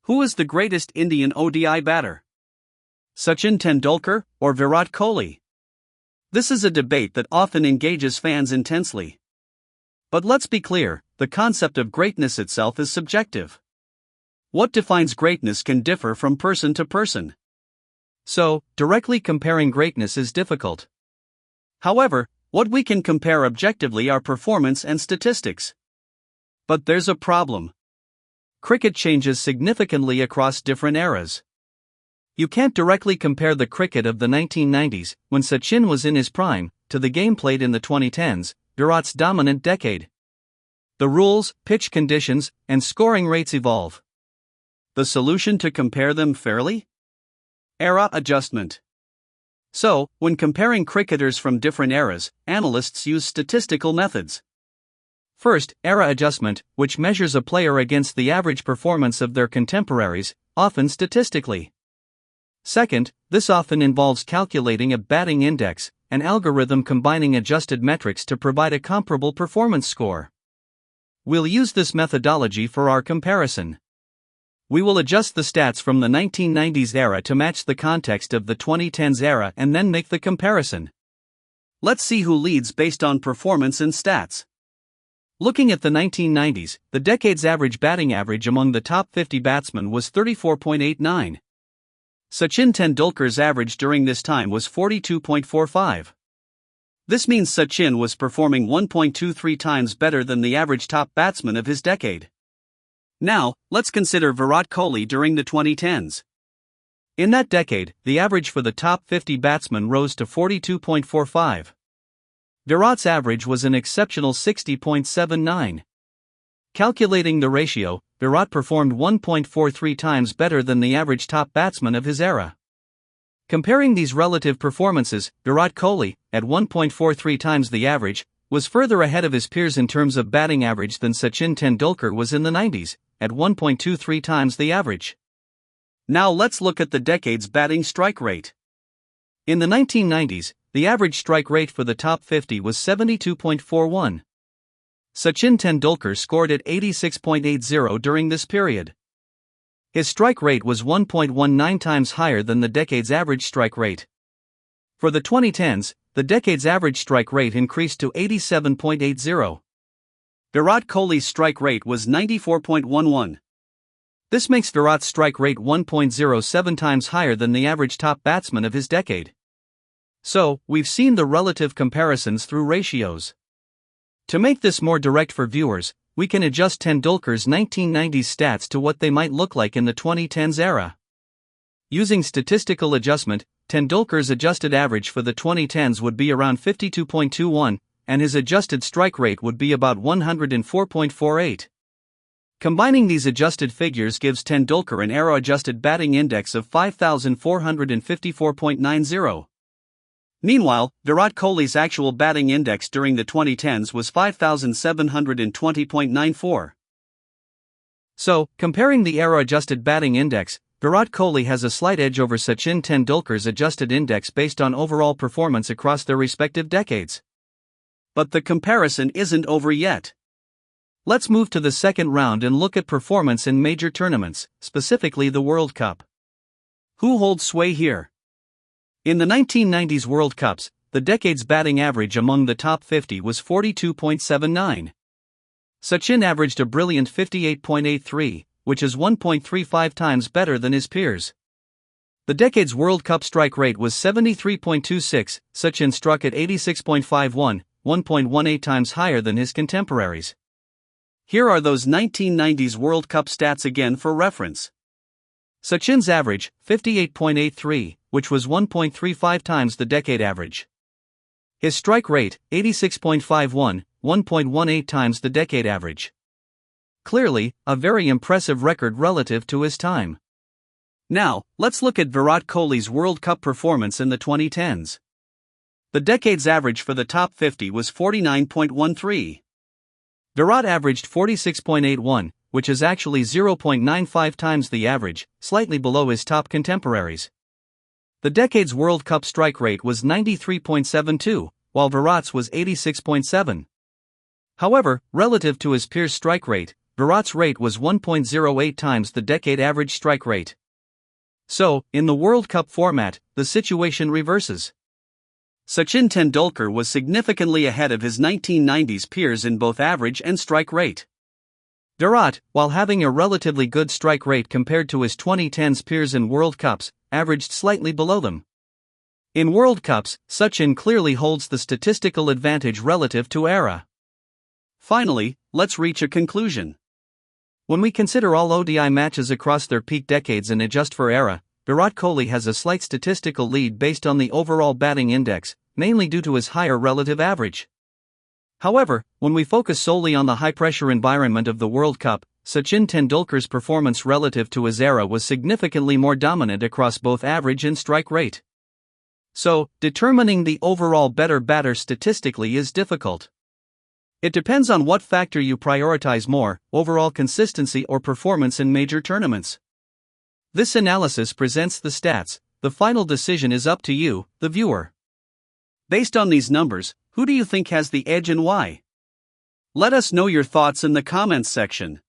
Who is the greatest Indian ODI batter? Sachin Tendulkar or Virat Kohli? This is a debate that often engages fans intensely. But let's be clear, the concept of greatness itself is subjective. What defines greatness can differ from person to person. So, directly comparing greatness is difficult. However, what we can compare objectively are performance and statistics. But there's a problem. Cricket changes significantly across different eras. You can't directly compare the cricket of the 1990s, when Sachin was in his prime, to the game played in the 2010s, Virat's dominant decade. The rules, pitch conditions, and scoring rates evolve. The solution to compare them fairly? Era adjustment. So, when comparing cricketers from different eras, analysts use statistical methods. First, era adjustment, which measures a player against the average performance of their contemporaries, often statistically. Second, this often involves calculating a batting index, an algorithm combining adjusted metrics to provide a comparable performance score. We'll use this methodology for our comparison. We will adjust the stats from the 1990s era to match the context of the 2010s era and then make the comparison. Let's see who leads based on performance and stats. Looking at the 1990s, the decade's average batting average among the top 50 batsmen was 34.89. Sachin Tendulkar's average during this time was 42.45. This means Sachin was performing 1.23 times better than the average top batsman of his decade. Now, let's consider Virat Kohli during the 2010s. In that decade, the average for the top 50 batsmen rose to 42.45. Virat's average was an exceptional 60.79. Calculating the ratio, Virat performed 1.43 times better than the average top batsman of his era. Comparing these relative performances, Virat Kohli, at 1.43 times the average, was further ahead of his peers in terms of batting average than Sachin Tendulkar was in the 90s, at 1.23 times the average. Now let's look at the decade's batting strike rate. In the 1990s, the average strike rate for the top 50 was 72.41. Sachin Tendulkar scored at 86.80 during this period. His strike rate was 1.19 times higher than the decade's average strike rate. For the 2010s, the decade's average strike rate increased to 87.80. Virat Kohli's strike rate was 94.11. This makes Virat's strike rate 1.07 times higher than the average top batsman of his decade. So, we've seen the relative comparisons through ratios. To make this more direct for viewers, we can adjust Tendulkar's 1990s stats to what they might look like in the 2010s era. Using statistical adjustment, Tendulkar's adjusted average for the 2010s would be around 52.21, and his adjusted strike rate would be about 104.48. Combining these adjusted figures gives Tendulkar an era-adjusted batting index of 5,454.90. Meanwhile, Virat Kohli's actual batting index during the 2010s was 5,720.94. So, comparing the era-adjusted batting index, Virat Kohli has a slight edge over Sachin Tendulkar's adjusted index based on overall performance across their respective decades. But the comparison isn't over yet. Let's move to the second round and look at performance in major tournaments, specifically the World Cup. Who holds sway here? In the 1990s World Cups, the decade's batting average among the top 50 was 42.79. Sachin averaged a brilliant 58.83, which is 1.35 times better than his peers. The decade's World Cup strike rate was 73.26, Sachin struck at 86.51, 1.18 times higher than his contemporaries. Here are those 1990s World Cup stats again for reference. Sachin's average, 58.83, which was 1.35 times the decade average. His strike rate, 86.51, 1.18 times the decade average. Clearly, a very impressive record relative to his time. Now, let's look at Virat Kohli's World Cup performance in the 2010s. The decade's average for the top 50 was 49.13. Virat averaged 46.81, which is actually 0.95 times the average, slightly below his top contemporaries. The decade's World Cup strike rate was 93.72, while Virat's was 86.7. However, relative to his peers' strike rate, Virat's rate was 1.08 times the decade average strike rate. So, in the World Cup format, the situation reverses. Sachin Tendulkar was significantly ahead of his 1990s peers in both average and strike rate. Virat, while having a relatively good strike rate compared to his 2010s peers in World Cups, averaged slightly below them. In World Cups, Sachin clearly holds the statistical advantage relative to era. Finally, let's reach a conclusion. When we consider all ODI matches across their peak decades and adjust for era, Virat Kohli has a slight statistical lead based on the overall batting index, mainly due to his higher relative average. However, when we focus solely on the high-pressure environment of the World Cup, Sachin Tendulkar's performance relative to his era was significantly more dominant across both average and strike rate. So, determining the overall better batter statistically is difficult. It depends on what factor you prioritize more, overall consistency or performance in major tournaments. This analysis presents the stats. The final decision is up to you, the viewer. Based on these numbers, who do you think has the edge and why? Let us know your thoughts in the comments section.